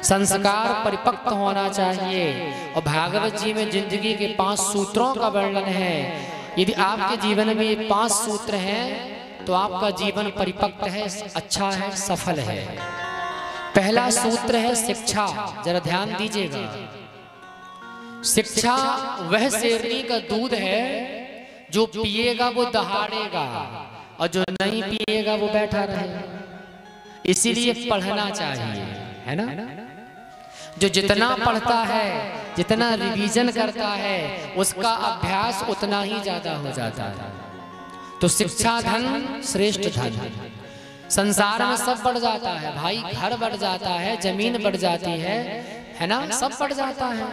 संस्कार परिपक्व होना चाहिए। और भागवत जी में जिंदगी के 5 सूत्रों का वर्णन है। यदि आपके जीवन में ये 5 सूत्र हैं तो आपका जीवन परिपक्व है, अच्छा है, सफल है। पहला सूत्र है शिक्षा। जरा ध्यान दीजिएगा, शिक्षा वह शेरनी का दूध है जो पिएगा वो दहाड़ेगा और जो नहीं पिएगा वो बैठा रहेगा। इसीलिए पढ़ना चाहिए, है ना। जो जितना पढ़ता है, जितना रिवीजन करता है, उसका अभ्यास उतना ही ज्यादा हो जाता है। तो शिक्षा धन श्रेष्ठ धन। संसार में सब बढ़ जाता है भाई, घर बढ़ जाता है, जमीन बढ़ जाती है ना, सब बढ़ जाता है।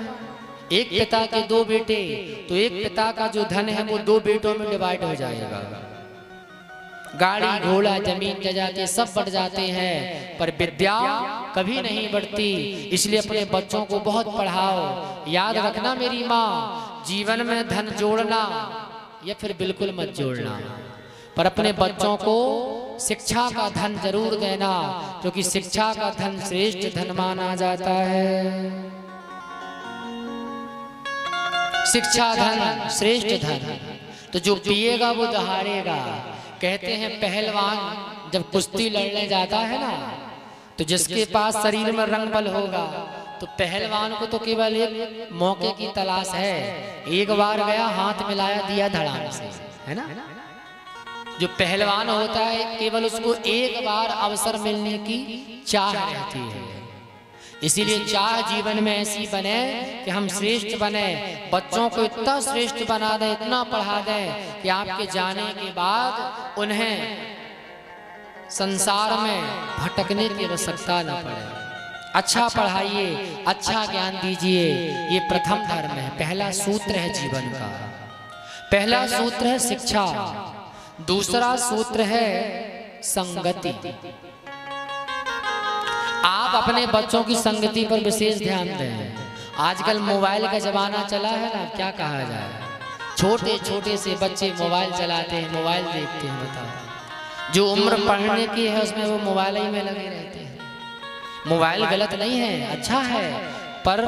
एक पिता के 2 बेटे, तो एक पिता का जो धन है वो 2 बेटों में डिवाइड हो जाएगा। गाड़ी घोड़ा जमीन जायदाद सब बढ़ जाते हैं, पर विद्या कभी नहीं बढ़ती। इसलिए अपने बच्चों को बहुत पढ़ाओ। याद रखना मेरी माँ, जीवन में धन जोड़ना या फिर बिल्कुल मत जोड़ना, पर अपने बच्चों को शिक्षा का धन जरूर देना, क्योंकि शिक्षा का धन श्रेष्ठ धन माना जाता है। शिक्षा धन श्रेष्ठ धन। तो जो पिएगा वो दहाड़ेगा। कहते हैं पहलवान जब कुश्ती लड़ने जाता है ना, तो जिसके पास शरीर में रंग बल होगा, तो पहलवान को तो केवल एक मौके की तलाश है। एक बार गया, हाथ मिलाया, दिया धड़ाम से, है ना। जो पहलवान होता है केवल उसको एक बार अवसर मिलने की चाह रहती है। इसीलिए चाह जीवन में ऐसी बने कि हम श्रेष्ठ बने, बच्चों को इतना श्रेष्ठ बना दें, इतना पढ़ा दें कि आपके जाने के बाद उन्हें संसार में भटकने की आवश्यकता न पड़े। अच्छा पढ़ाइए, अच्छा ज्ञान दीजिए, ये प्रथम धर्म है, पहला सूत्र है जीवन का। पहला सूत्र है शिक्षा, दूसरा सूत्र है संगति। आप अपने बच्चों की संगति पर विशेष ध्यान दें। आजकल मोबाइल का जमाना चला है ना, क्या कहा जाए, छोटे छोटे से बच्चे मोबाइल चलाते हैं, मोबाइल देखते हैं। बताओ, जो उम्र पढ़ने की है उसमें वो मोबाइल ही में लगे रहते हैं। मोबाइल गलत नहीं है, अच्छा है, पर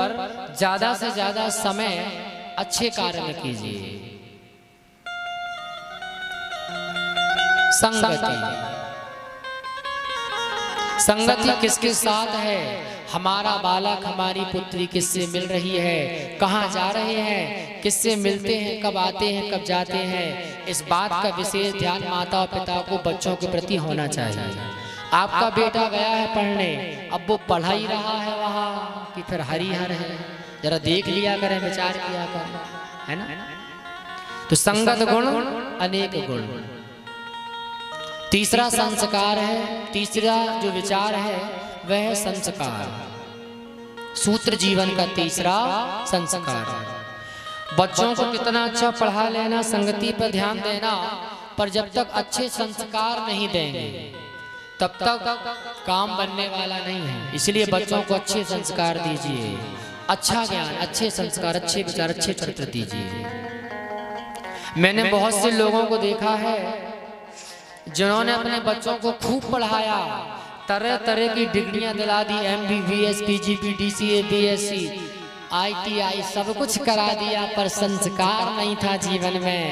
ज्यादा से ज्यादा समय अच्छे कार्य में कीजिए। संगति, संगति किसके साथ है? हमारा बालक, हमारी पुत्री किससे मिल रही है, कहाँ जा रहे हैं, किससे मिलते हैं, कब आते हैं, कब जाते हैं, इस बात का विशेष ध्यान माता और पिता को बच्चों के प्रति होना चाहिए। आपका बेटा गया है पढ़ने, अब वो पढ़ा ही रहा है वहाँ कि फिर हरिहर है, जरा देख लिया करें, विचार किया करें, है ना। तो संगत गुण अनेक गुण। तीसरा संस्कार है, तीसरा जो विचार है वह है संस्कार। सूत्र जीवन का तीसरा संस्कार है। बच्चों को कितना अच्छा पढ़ा लेना, संगति पर ध्यान देना, पर जब तक अच्छे संस्कार नहीं देंगे तब तक काम बनने वाला नहीं है। इसलिए बच्चों को अच्छे संस्कार दीजिए, अच्छा ज्ञान, अच्छे संस्कार, अच्छे विचार, अच्छे चरित्र दीजिए। मैंने बहुत से लोगों को देखा है जिन्होंने अपने बच्चों को खूब पढ़ाया, तरह तरह की डिग्रियां दिला दी, MBBS, PGP, DCA, BSc, ITI सब कुछ करा दिया, पर संस्कार नहीं था जीवन में।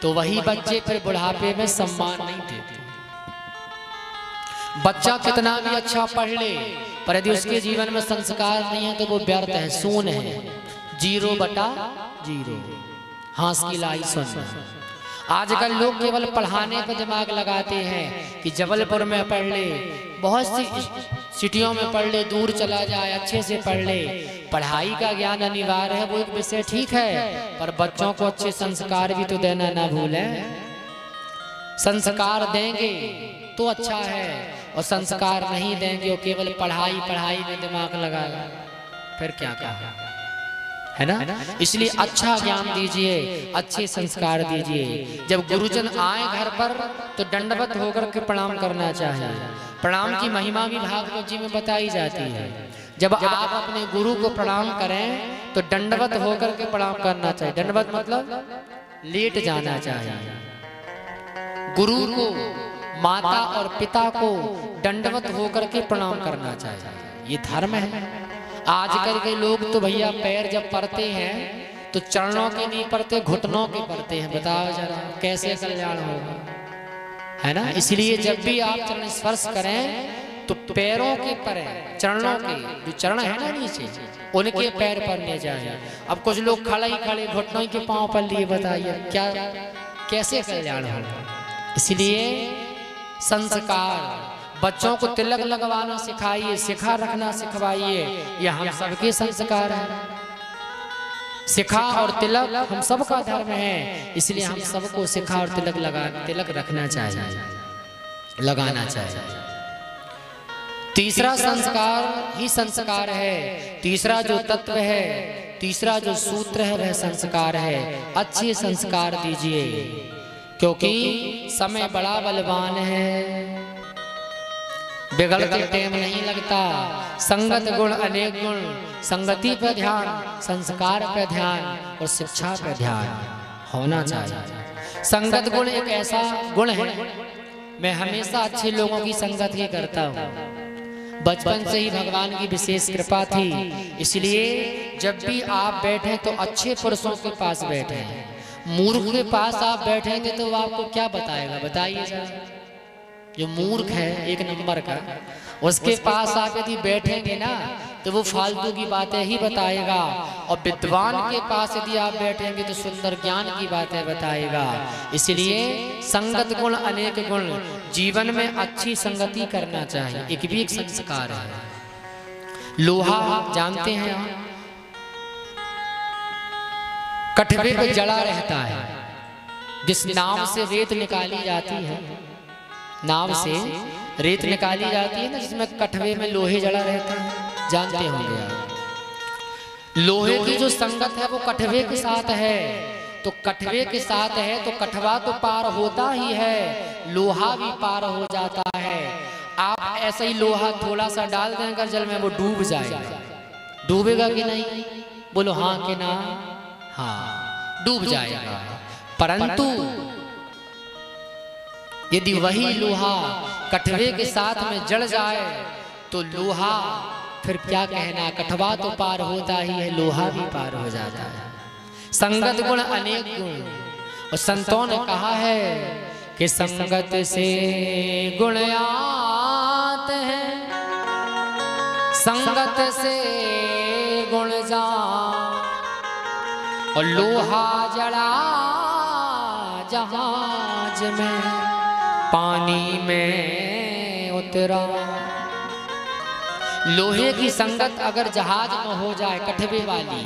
तो वही बच्चे फिर बुढ़ापे में सम्मान नहीं देते। बच्चा कितना भी अच्छा पढ़ ले, पर यदि उसके जीवन में संस्कार नहीं है तो वो व्यर्थ है, शून्य है, 0/0, हाथ की लाई सुन। आजकल लोग केवल पढ़ाने पर दिमाग लगाते हैं कि जबलपुर में पढ़ ले, बहुत सी सिटियों में पढ़ ले, दूर चला जाए, अच्छे से पढ़ ले। पढ़ाई का ज्ञान अनिवार्य है, वो एक विषय ठीक है, पर बच्चों को अच्छे संस्कार भी तो देना ना भूलें। संस्कार देंगे तो अच्छा है, और संस्कार नहीं देंगे और केवल पढ़ाई पढ़ाई में दिमाग लगाए, फिर क्या कहा, है ना। इसलिए अच्छा ज्ञान दीजिए, अच्छे संस्कार दीजिए। जब गुरुजन आए घर पर तो दंडवत होकर के प्रणाम करना चाहिए। प्रणाम की महिमा भी भागवत जी में बताई जाती है। जब आप अपने गुरु को प्रणाम करें तो दंडवत होकर के प्रणाम करना चाहिए। दंडवत मतलब लेट जाना चाहिए। गुरु को, माता और पिता को दंडवत होकर के प्रणाम करना चाहिए। ये धर्म है। आजकल के लोग तो भैया पैर जब पड़ते हैं तो चरणों के नहीं पड़ते, घुटनों के पड़ते हैं। बताओ जरा कैसे कल्याण होगा, है ना। इसलिए जब भी आप चरण स्पर्श करें तो पैरों के परे, चरणों के जो चरण है ना नीचे, उनके पैर पड़ने चाहिए। अब कुछ लोग खड़े ही खड़े घुटनों के पांव पर लिए, बताइए क्या कैसे कल्याण होगा। इसलिए संस्कार, बच्चों को तिलक लगवाना सिखाइए, सिखा रखना सिखवाइए, यह हम सबके संस्कार है। सिखा और तिलक हम सबका धर्म है, इसलिए हम सबको सिखा और तिलक रखना चाहिए, लगाना चाहिए। तीसरा संस्कार ही संस्कार है, तीसरा जो तत्व है, तीसरा जो सूत्र है वह संस्कार है। अच्छे संस्कार दीजिए, क्योंकि समय बड़ा बलवान है, बिगड़ते टाइम नहीं लगता। संगत गुण अनेक गुण, संगति पे ध्यान, संस्कार पे ध्यान और शिक्षा पे ध्यान होना चाहिए। संगत गुण एक ऐसा गुण है, मैं हमेशा अच्छे लोगों की संगत ही करता हूँ। बचपन से ही भगवान की विशेष कृपा थी, इसलिए जब भी आप बैठे तो अच्छे पुरुषों के पास बैठे। मूर्ख के पास आप बैठेंगे तो वो आपको क्या बताएगा, बताइए जरा। जो मूर्ख है एक नंबर का, उसके पास आप यदि बैठेंगे ना तो वो फालतू की बातें ही बताएगा, और विद्वान के पास यदि आप बैठेंगे तो सुंदर ज्ञान की बातें बताएगा। इसलिए संगत गुण अनेक गुण, जीवन में अच्छी संगति करना चाहिए, एक भी एक संस्कार है। लोहा जानते हैं आप, कठवे पे जड़ा रहता है। जिस नाव से रेत निकाली जाती है, नाव से रेत निकाली जाती है ना, जिसमें कठवे में लोहे जड़ा रहता है, जानते होंगे आप। लोहे की जो संगत है वो कठवे के साथ है, तो कठवे के साथ है तो कठवा तो पार होता ही है, लोहा भी पार हो जाता है। आप ऐसे ही लोहा थोड़ा सा डाल दें अगर जल में, वो डूब जाएगा। डूबेगा कि नहीं, बोलो हाँ कि ना। हाँ, डूब जाएगा। परंतु यदि वही लोहा कठवे के साथ में जड़ जाए तो लोहा फिर क्या कहना, कठवा तो पार होता ही है, लोहा भी पार हो जाता है। संगत गुण अनेक गुण, और संतों ने कहा है कि संगत से गुण आते हैं, संगत से गुण जा, और लोहा जड़ा जहाज में पानी में उतरा। लोहे की संगत अगर जहाज में हो जाए कठवे वाली,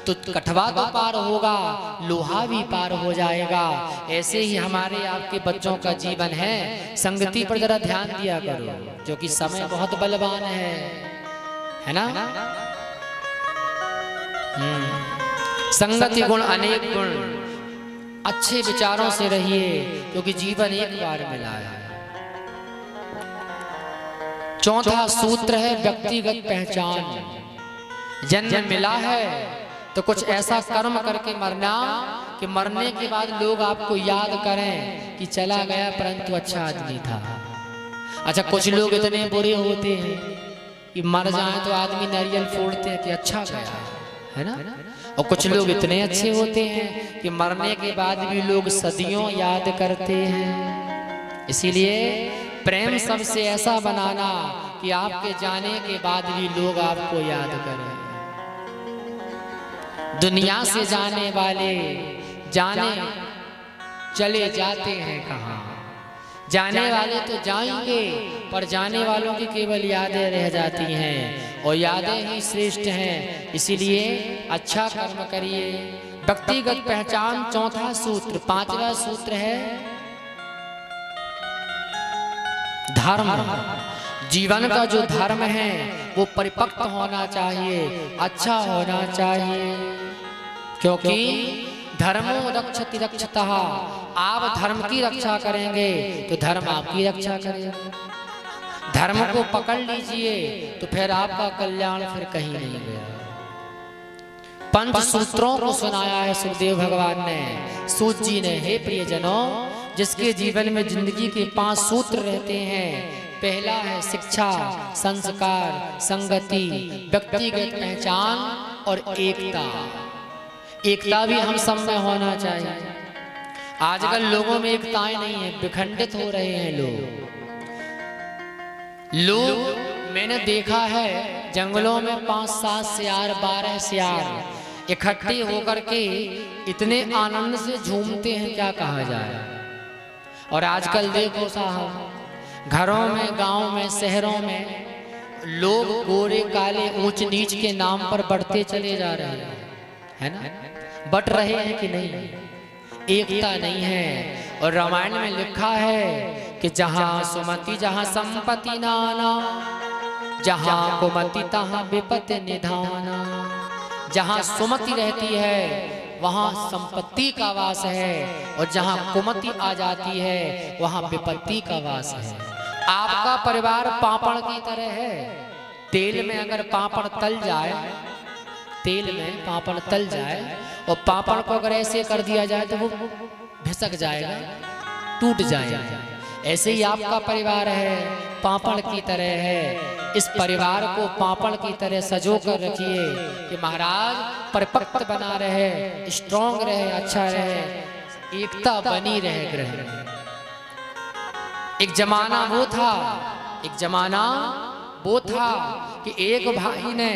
तो कठवा तो पार होगा, लोहा भी पार हो जाएगा। ऐसे ही हमारे आपके बच्चों का जीवन है। संगति पर जरा ध्यान दिया करो, जो कि समय बहुत बलवान है ना। संगति गुण अनेक गुण, अच्छे विचारों से रहिए, क्योंकि जीवन एक बार मिला है। चौथा सूत्र है व्यक्तिगत पहचान। जन्म मिला है तो कुछ ऐसा कर्म करके मरना कि मरने के बाद लोग आपको याद करें कि चला गया परंतु अच्छा आदमी था। अच्छा, कुछ लोग इतने बुरे होते हैं कि मर जाए तो आदमी नारियल फोड़ते हैं कि अच्छा गया, है ना। और कुछ लोग इतने अच्छे होते हैं कि मरने के बाद भी लोग सदियों याद करते हैं। इसीलिए प्रेम सबसे ऐसा बनाना कि आपके जाने के बाद भी लोग आपको याद करें। दुनिया से जाने वाले जाने चले जाते हैं कहाँ, जाने वाले तो जाएंगे पर जाने वालों की केवल यादें रह जाती हैं, और यादें ही श्रेष्ठ हैं। इसीलिए अच्छा कर्म करिए। व्यक्तिगत पहचान चौथा सूत्र। पांचवा सूत्र है धर्म। जीवन का जो धर्म है वो परिपक्व होना चाहिए, अच्छा होना चाहिए, क्योंकि धर्मो रक्षति रक्षतः। आप धर्म की रक्षा करेंगे तो धर्म आपकी रक्षा करेगा। धर्म को पकड़ लीजिए तो फिर आपका कल्याण फिर कहीं नहीं गया। पंच सूत्रों को सुनाया है सुखदेव भगवान ने, सूत जी ने। हे प्रियजनों, जिसके जीवन में जिंदगी के 5 सूत्र रहते हैं, पहला है शिक्षा, संस्कार, संगति, व्यक्तिगत पहचान और एकता। एकता भी हम सब में होना चाहिए। आजकल लोगों में एकताएं नहीं है, विखंडित हो रहे हैं लोग। मैंने देखा है जंगलों में 5-7 सियार, 12 सियार इकट्ठे होकर के इतने आनंद से झूमते हैं, क्या कहा जाए। और आजकल देखो साहब, घरों में, गांव में, शहरों में लोग गोरे काले ऊंच नीच के नाम पर बढ़ते चले जा रहे हैं, है ना? बट रहे हैं कि नहीं? एकता नहीं है। और रामायण में लिखा है कि जहां सुमति जहां संपत्ति नाना, जहां कुमति तहां विपत्ति निधाना। जहां सुमति रहती है वहां संपत्ति का वास है, और जहां कुमति आ जाती है वहां विपत्ति का वास है। आपका परिवार पापड़ की तरह है। तेल में अगर पापड़ तल जाए, तेल में पापड़ तल जाए और पापड़ को अगर ऐसे कर दिया जाए तो वो भिसक जाएगा, टूट जाएगा। ऐसे ही आपका परिवार है, पापड़ की तरह है। इस परिवार को पापड़ की तरह सजो कर रखिए कि महाराज परिपक्व बना रहे, स्ट्रॉन्ग रहे, अच्छा रहे, एकता बनी रहे ग्रह। एक जमाना वो था कि एक भाई ने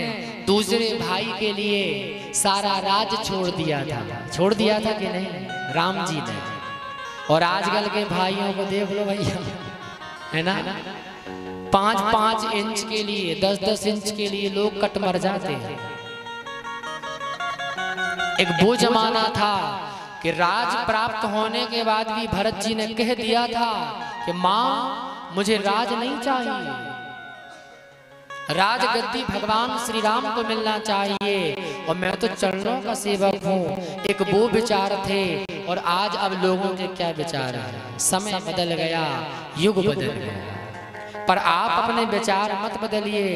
दूसरे भाई के लिए सारा राज छोड़ दिया था कि नहीं? राम जी ने। और आजकल के भाइयों को देख लो भैया, है ना? 5-5 इंच के लिए, 10-10 इंच के लिए लोग कट मर जाते हैं। एक वो जमाना था कि राज प्राप्त होने के बाद भी भरत जी ने कह दिया था कि माँ मुझे राज नहीं चाहिए, राज गद्दी भगवान श्री राम को मिलना चाहिए और मैं तो चरणों का सेवक हूँ। एक वो विचार थे। और आज अब लोगों के क्या विचार है? समय बदल गया, युग बदल गया, पर आप अपने विचार मत बदलिए,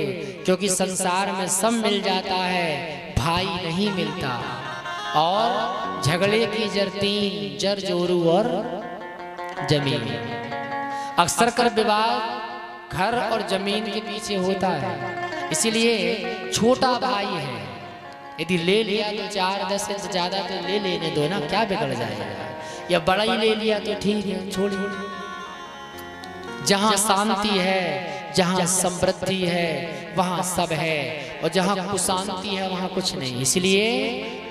क्योंकि संसार में सब मिल जाता है, भाई नहीं मिलता। और झगड़े की जड़ 3, जर जोरू और जमीन। अक्सर कर विवाद घर और जमीन के पीछे होता है। इसीलिए छोटा भाई है, यदि ले लिया तो 4-10 इंच ज्यादा तो ले लेने दो ना, क्या बिगड़ जाएगा। या बड़ा ही ले लिया तो ठीक है, छोड़िए। जहाँ शांति है, जहाँ समृद्धि है, वहाँ सब है, और जहाँ कुशांति है वहाँ कुछ नहीं। इसलिए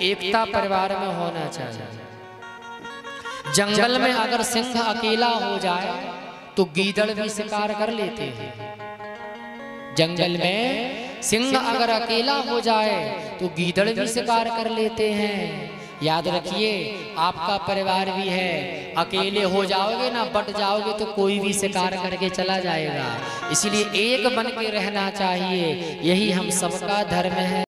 एकता परिवार में होना चाहिए। जंगल में अगर सिंह अकेला हो जाए तो गीदड़ भी शिकार कर लेते हैं। जंगल में सिंह अगर अकेला हो जाए तो गीदड़ भी शिकार कर लेते हैं। याद रखिए, आपका परिवार भी है, अकेले हो जाओगे ना, बट जाओगे तो कोई भी शिकार करके चला जाएगा। इसलिए एक बन के रहना चाहिए, यही हम सबका धर्म है।